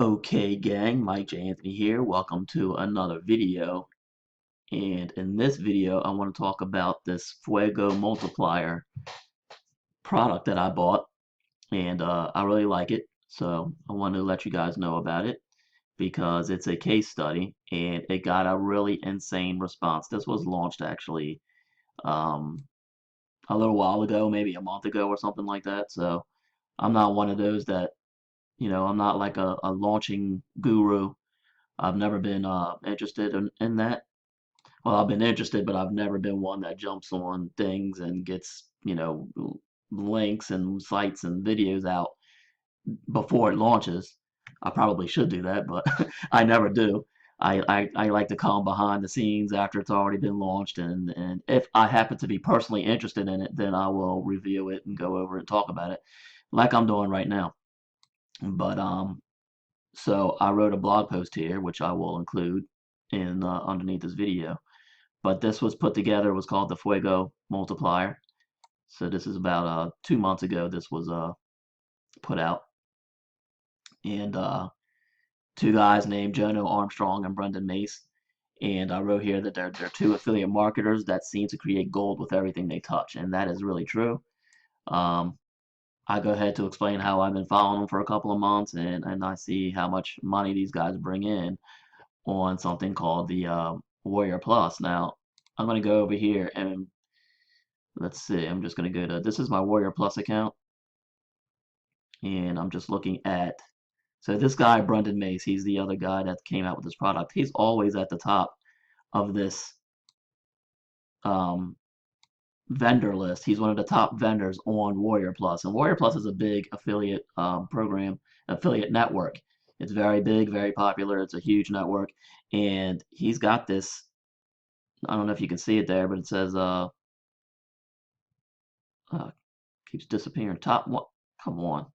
Okay, gang, Mike J. Anthony here. Welcome to another video. And in this video, I want to talk about this Fuego Multiplier product that I bought. And I really like it. So I want to let you guys know about it because it's a case study and it got a really insane response. This was launched actually um, a little while ago, maybe a month ago or something like that. So I'm not one of those that, I'm not like a launching guru. I've never been interested in that. Well, I've been interested, but I've never been one that jumps on things and gets, links and sites and videos out before it launches. I probably should do that, but I never do. I like to come behind the scenes after it's already been launched, and if I happen to be personally interested in it, then I will review it and go over and talk about it, like I'm doing right now. But so I wrote a blog post here, which I will include in underneath this video. But this was put together, was called the Fuego Multiplier. So this is about 2 months ago this was put out. And two guys named Jono Armstrong and Brendan Mace. And I wrote here that they're two affiliate marketers that seem to create gold with everything they touch. And that is really true. Um, I go ahead to explain how I've been following them for a couple of months, and I see how much money these guys bring in on something called the Warrior Plus. Now, I'm going to go over here and let's see, I'm just going to go to, this is my Warrior Plus account, and I'm just looking at, so this guy, Brendan Mace, he's the other guy that came out with this product. He's always at the top of this um, vendor list. He's one of the top vendors on Warrior Plus, and Warrior Plus is a big affiliate program, affiliate network. It's very big, very popular. It's a huge network, and he's got this. I don't know if you can see it there, but it says uh keeps disappearing. Top one. Come on.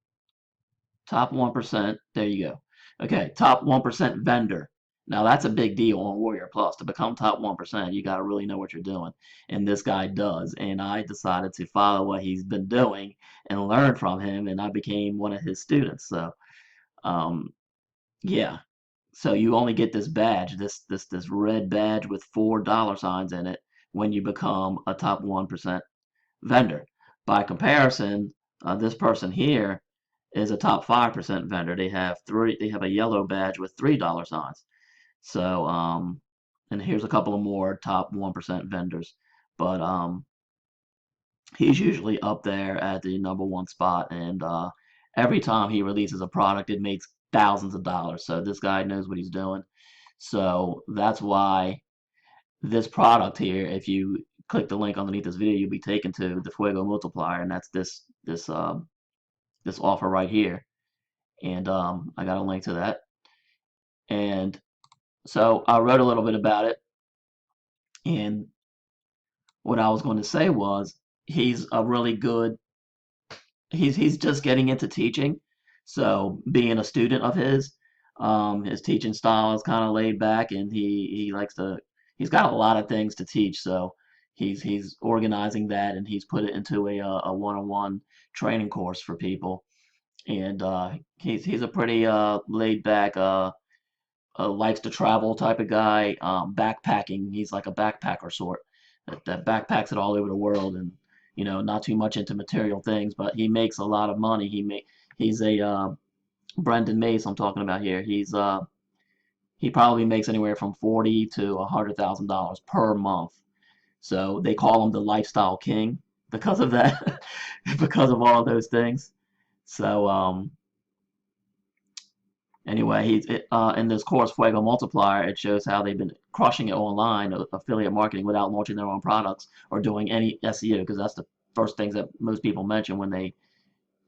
Top 1%. There you go. Okay, top 1% vendor. Now that's a big deal on Warrior Plus. To become top 1%, you got to really know what you're doing. And this guy does. And I decided to follow what he's been doing and learn from him, and I became one of his students. So, um, yeah. So you only get this badge, this red badge with $4 in it when you become a top 1% vendor. By comparison, this person here is a top 5% vendor. They have a yellow badge with $3 signs. So and here's a couple of more top 1% vendors. But he's usually up there at the number one spot, and every time he releases a product, it makes thousands of dollars. So this guy knows what he's doing. So that's why this product here, if you click the link underneath this video, you'll be taken to the Fuego Multiplier, and that's this offer right here. And I got a link to that. And so I wrote a little bit about it, and what I was going to say was he's a really good. He's just getting into teaching, so being a student of his teaching style is kind of laid back, and he likes to. He's got a lot of things to teach, so he's organizing that, and he's put it into a one-on-one training course for people, and he's a pretty laid back likes to travel type of guy. Backpacking, he's like a backpacker sort that backpacks it all over the world, and not too much into material things, but he makes a lot of money. He's a Brendan Mace I'm talking about here. He probably makes anywhere from 40 to $100,000 per month. So they call him the lifestyle king because of that, because of all of those things. So anyway, in this course, Fuego Multiplier, it shows how they've been crushing it online, affiliate marketing, without launching their own products or doing any SEO, because that's the first things that most people mention when they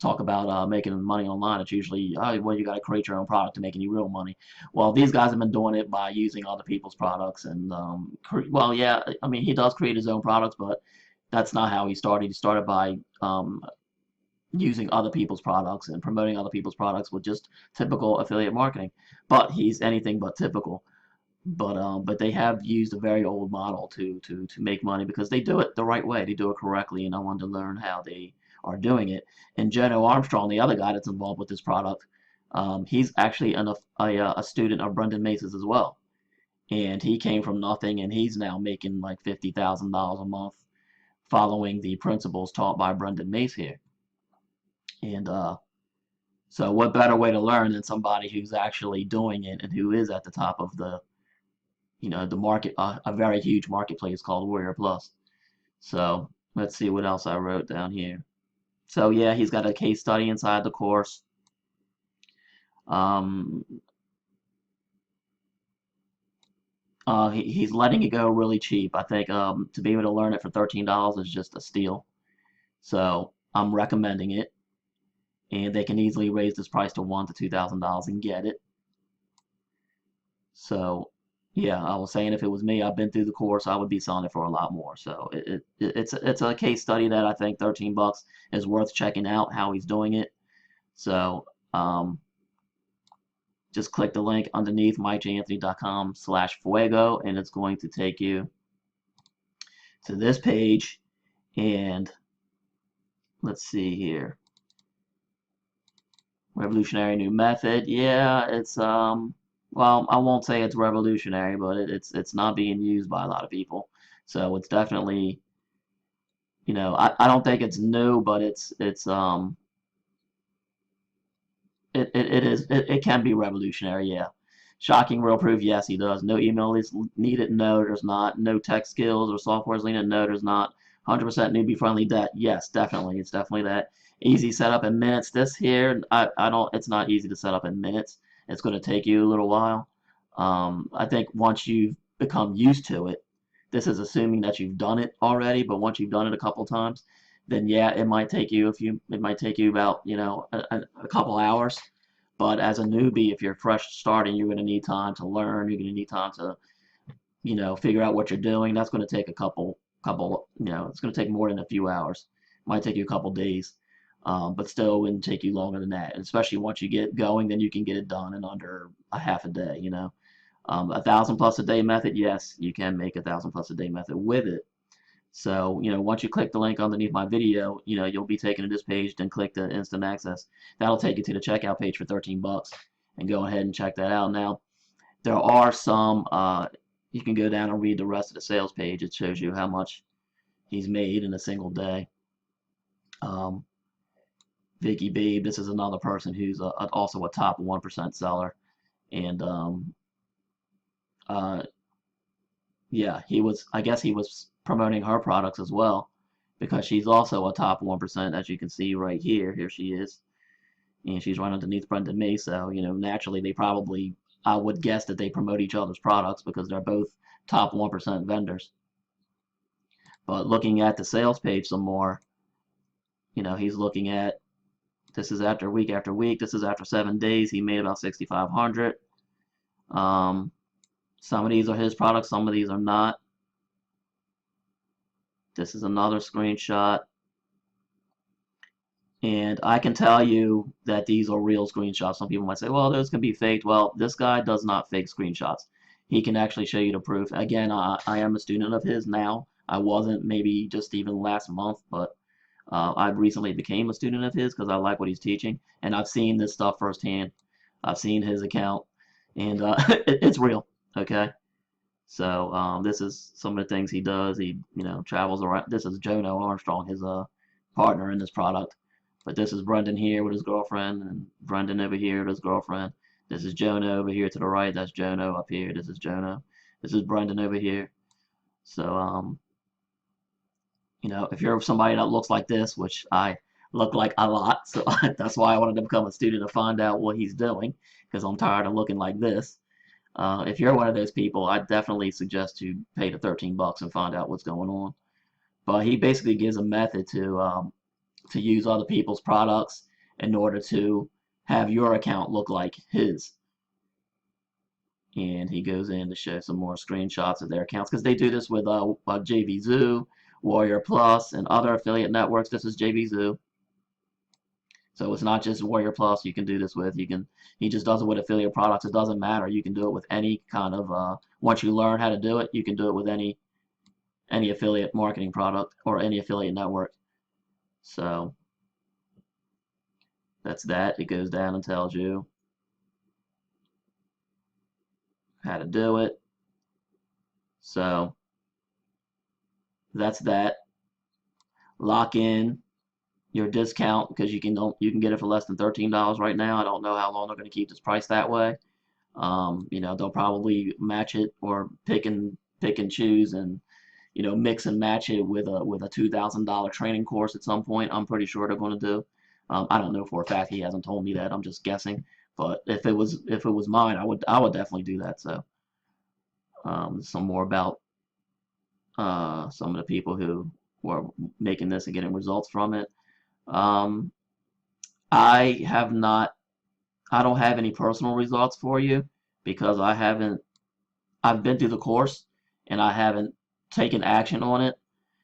talk about making money online. It's usually, oh, well, you got to create your own product to make any real money. Well, these guys have been doing it by using other people's products, and well, yeah, I mean, he does create his own products, but that's not how he started. He started by using other people's products and promoting other people's products with just typical affiliate marketing. But he's anything but typical. But they have used a very old model to make money because they do it the right way. They do it correctly, and I wanted to learn how they are doing it. And Jono Armstrong, the other guy that's involved with this product, He's actually a student of Brendan Mace's as well, and he came from nothing, and he's now making like $50,000 a month following the principles taught by Brendan Mace here. And so what better way to learn than somebody who's actually doing it and who is at the top of the, the market, a very huge marketplace called Warrior Plus. So let's see what else I wrote down here. So yeah, he's got a case study inside the course. He's letting it go really cheap. I think to be able to learn it for $13 is just a steal. So I'm recommending it, and they can easily raise this price to $1,000 to $2,000 and get it. So yeah, I was saying if it was me, I've been through the course, I would be selling it for a lot more. So it's a case study that I think $13 is worth checking out how he's doing it. So just click the link underneath mikejanthony.com/fuego, and it's going to take you to this page. And let's see here. Revolutionary new method. Yeah, it's well, I won't say it's revolutionary, but it's not being used by a lot of people. So it's definitely, I don't think it's new, but it can be revolutionary, yeah. Shocking real proof, yes, he does. No email is needed, no, there's not. No tech skills or software is needed, no, there's not. 100% newbie friendly debt, yes, definitely. It's definitely that. Easy setup in minutes. This here, I don't. It's not easy to set up in minutes. It's going to take you a little while. I think once you've become used to it, this is assuming that you've done it already, but once you've done it a couple times, then yeah, it might take you it might take you about, a couple hours. But as a newbie, if you're fresh starting, you're going to need time to learn. You're going to need time to, figure out what you're doing. That's going to take it's going to take more than a few hours. It might take you a couple days, but still wouldn't take you longer than that. And especially once you get going, then you can get it done in under a half a day. 1,000+ a day method, yes, you can make 1,000+ a day method with it. So, once you click the link underneath my video, you'll be taken to this page, then click the instant access. That'll take you to the checkout page for $13 and go ahead and check that out. Now, there are some, you can go down and read the rest of the sales page. It shows you how much he's made in a single day. Vicky Babe, this is another person who's also a top 1% seller. And yeah, I guess he was promoting her products as well, because she's also a top 1%, as you can see right here. Here she is, and she's right underneath Brendan May. So naturally they probably, I would guess that they promote each other's products because they're both top 1% vendors. But looking at the sales page some more, he's looking at, this is after week after week. This is after 7 days. He made about 6,500. Some of these are his products, some of these are not. This is another screenshot. And I can tell you that these are real screenshots. Some people might say, well, those can be faked. Well, this guy does not fake screenshots. He can actually show you the proof. Again, I am a student of his now. I wasn't maybe just even last month, but I recently became a student of his because I like what he's teaching. And I've seen this stuff firsthand. I've seen his account, and it's real, okay? So this is some of the things he does. He, travels around. This is Jono Armstrong, his partner in this product. But this is Brendan here with his girlfriend, and Brendan over here with his girlfriend. This is Jono over here to the right. That's Jono up here. This is Jono. This is Brendan over here. So if you're somebody that looks like this, which I look like a lot, so that's why I wanted to become a student to find out what he's doing, because I'm tired of looking like this. If you're one of those people, I definitely suggest you pay the $13 and find out what's going on. But he basically gives a method to use other people's products in order to have your account look like his. And he goes in to show some more screenshots of their accounts, because they do this with JVZoo, Warrior Plus, and other affiliate networks. This is JVZoo. So it's not just Warrior Plus you can do this with. He just does it with affiliate products. It doesn't matter. You can do it with any kind of, once you learn how to do it, you can do it with any affiliate marketing product or any affiliate network. So that's that. It goes down and tells you how to do it. So that's that. Lock in your discount because you can get it for less than $13 right now. I don't know how long they're going to keep this price that way. They'll probably match it or pick and choose and mix and match it with a $2,000 training course at some point. I'm pretty sure they're going to do. I don't know for a fact. He hasn't told me that. I'm just guessing. But if it was mine, I would definitely do that. So some more about some of the people who were making this and getting results from it. Um, I have not. I don't have any personal results for you because I haven't. I've been through the course and I haven't taken action on it,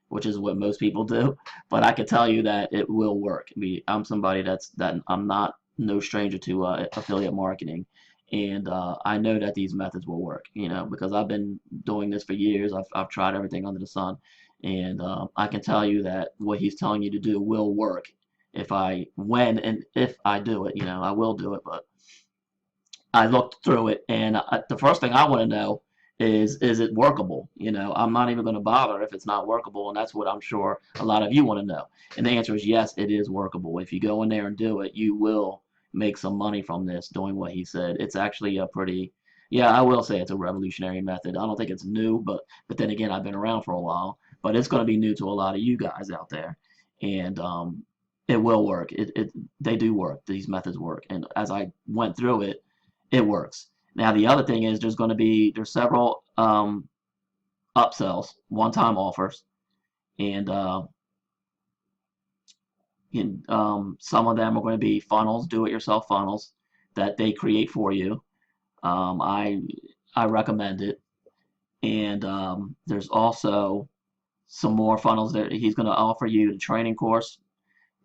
which is what most people do. But I can tell you that it will work. I'm somebody that I'm not no stranger to affiliate marketing, and I know that these methods will work. Because I've been doing this for years. I've tried everything under the sun, and I can tell you that what he's telling you to do will work. When and if I do it, I will do it. But I looked through it, and the first thing I want to know is it workable? I'm not even going to bother if it's not workable, and that's what I'm sure a lot of you want to know. And the answer is yes, it is workable. If you go in there and do it, you will make some money from this doing what he said. It's actually a pretty, yeah, I will say it's a revolutionary method. I don't think it's new, but then again, I've been around for a while, but it's going to be new to a lot of you guys out there, and it will work. They do work. These methods work, and as I went through it, it works. Now the other thing is there's several upsells, one-time offers, and some of them are going to be funnels, do-it-yourself funnels that they create for you. I recommend it, and there's also some more funnels that he's going to offer you the training course,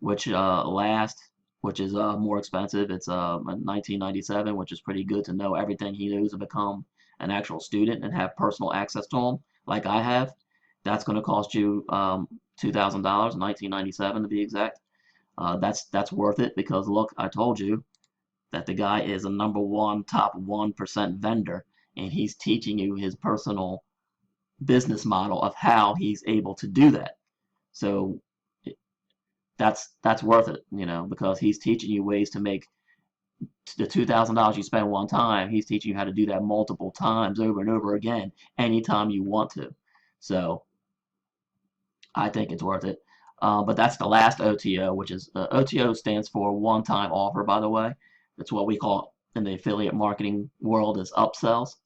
which which is more expensive. It's $19.97, which is pretty good to know everything he knows to become an actual student and have personal access to them, like I have. That's going to cost you $2,000, $19.97 to be exact. That's worth it because look, I told you that the guy is a number one top 1% vendor, and he's teaching you his personal business model of how he's able to do that. So that's worth it, because he's teaching you ways to make the $2,000 you spend one time. He's teaching you how to do that multiple times over and over again, anytime you want to. So I think it's worth it. But that's the last OTO, which is OTO stands for one-time offer, by the way. That's what we call in the affiliate marketing world is upsells.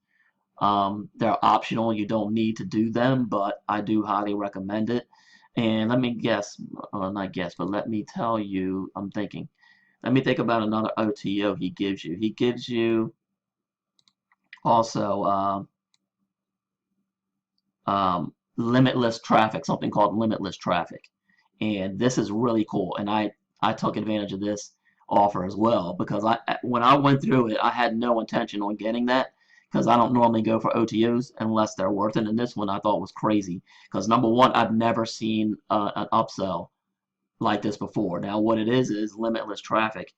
They're optional. You don't need to do them, but I do highly recommend it. And let me guess, not guess, but let me tell you, I'm thinking. Let me think about another OTO he gives you. He gives you also limitless traffic, something called limitless traffic. And this is really cool. And I took advantage of this offer as well because when I went through it, I had no intention on getting that because I don't normally go for OTOs unless they're worth it. And this one I thought was crazy because number one, I've never seen an upsell like this before. Now, what it is limitless traffic.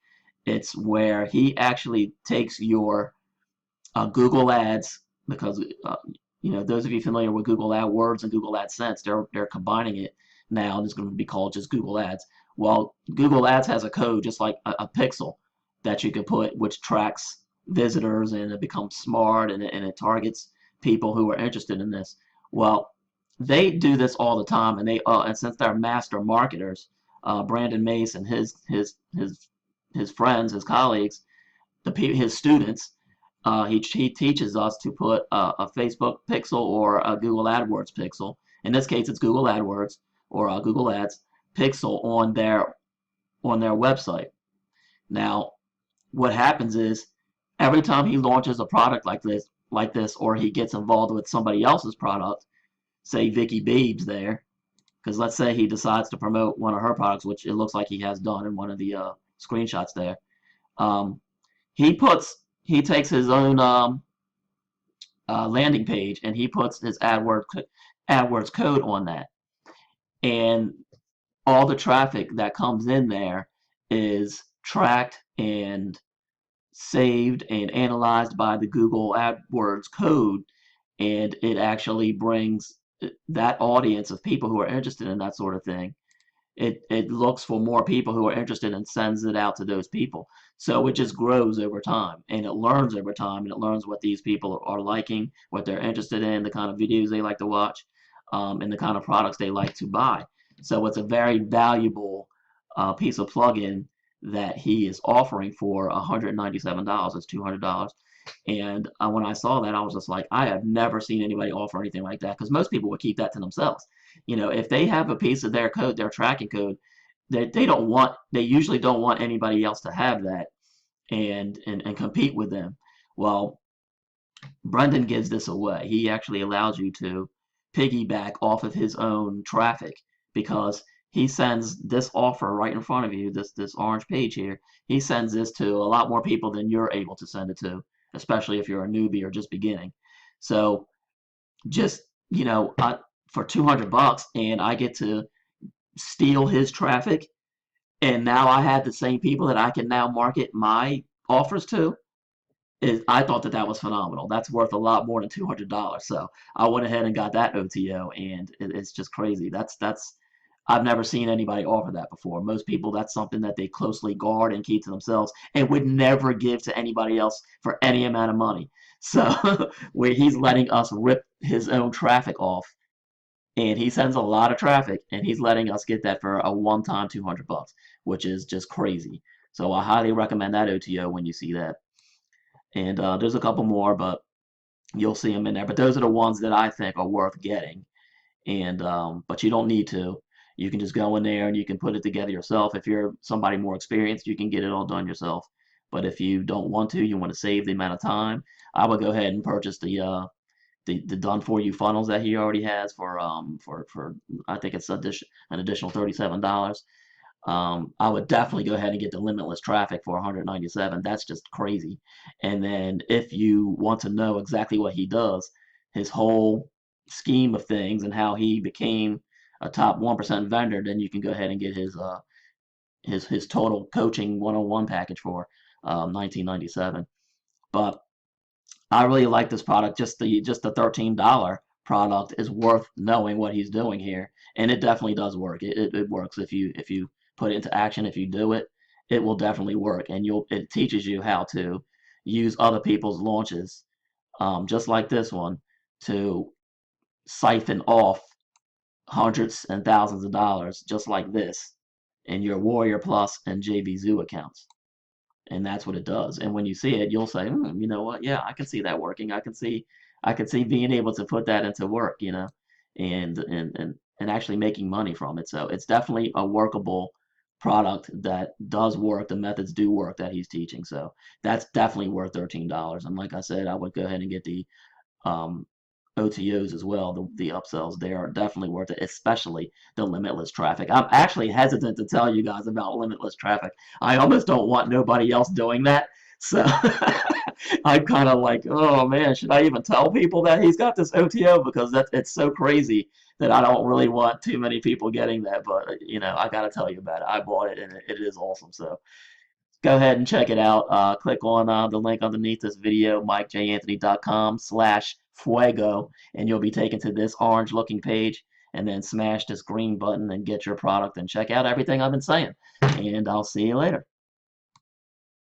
It's where he actually takes your Google Ads because those of you familiar with Google AdWords and Google AdSense, they're combining it now, and it's going to be called just Google Ads. Well, Google Ads has a code just like a pixel that you can put, which tracks visitors and it becomes smart and it targets people who are interested in this. Well, they do this all the time, and and since they're master marketers, Brandon Mace and his friends, his colleagues, his students, he teaches us to put a Facebook pixel or a Google AdWords pixel. In this case, it's Google AdWords or Google Ads pixel on their website. Now, what happens is every time he launches a product like this, or he gets involved with somebody else's product, say Vicky Beebs there, because let's say he decides to promote one of her products, which it looks like he has done in one of the screenshots there. He takes his own landing page and he puts his AdWords code on that, and all the traffic that comes in there is tracked and saved and analyzed by the Google AdWords code, and it actually brings that audience of people who are interested in that sort of thing. It looks for more people who are interested and sends it out to those people. So it just grows over time, and it learns over time, and it learns what these people are liking, what they're interested in, the kind of videos they like to watch, and the kind of products they like to buy. So it's a very valuable piece of plugin that he is offering for $197. It's $200. And when I saw that, I was just like, I have never seen anybody offer anything like that, because most people would keep that to themselves. If they have a piece of their code, their tracking code, they usually don't want anybody else to have that and compete with them. Well, Brendan gives this away. He actually allows you to piggyback off of his own traffic, because he sends this offer right in front of you, this orange page here. He sends this to a lot more people than you're able to send it to, especially if you're a newbie or just beginning. So just, for $200, and I get to steal his traffic, and now I have the same people that I can now market my offers to. I thought that was phenomenal. That's worth a lot more than $200. So I went ahead and got that OTO, and it's just crazy. That's I've never seen anybody offer that before. Most people, that's something that they closely guard and keep to themselves and would never give to anybody else for any amount of money. So where he's letting us rip his own traffic off, and he sends a lot of traffic, and he's letting us get that for a one-time $200, which is just crazy. So I highly recommend that OTO when you see that. And there's a couple more, but you'll see them in there. But those are the ones that I think are worth getting. And but you don't need to. You can just go in there and you can put it together yourself. If you're somebody more experienced, you can get it all done yourself. But if you don't want to, you want to save the amount of time, I would go ahead and purchase the done for you funnels that he already has for I think it's an additional $37. I would definitely go ahead and get the limitless traffic for 197. That's just crazy. And then if you want to know exactly what he does, his whole scheme of things and how he became a top 1% vendor, then you can go ahead and get his total coaching 101 package for 1997. But I really like this product. Just the $13 product is worth knowing what he's doing here, and it definitely does work. It works if you put it into action. If you do it, it will definitely work, and it teaches you how to use other people's launches, just like this one, to siphon off hundreds and thousands of dollars, just like this, in your Warrior Plus and JVZoo accounts. And that's what it does. And when you see it, you'll say, you know what? Yeah, I can see that working. I can see being able to put that into work, and actually making money from it. So it's definitely a workable product that does work. The methods do work that he's teaching. So that's definitely worth $13. And like I said, I would go ahead and get the um, OTOs as well. The upsells, they are definitely worth it, especially the limitless traffic. I'm actually hesitant to tell you guys about limitless traffic. I almost don't want nobody else doing that. So I'm kind of like, oh man, should I even tell people that he's got this OTO, because it's so crazy that I don't really want too many people getting that. But I got to tell you about it. I bought it, and it is awesome. So go ahead and check it out. Click on the link underneath this video, MikeJAnthony.com/Fuego, and you'll be taken to this orange looking page, and then smash this green button and get your product and check out everything I've been saying. And I'll see you later.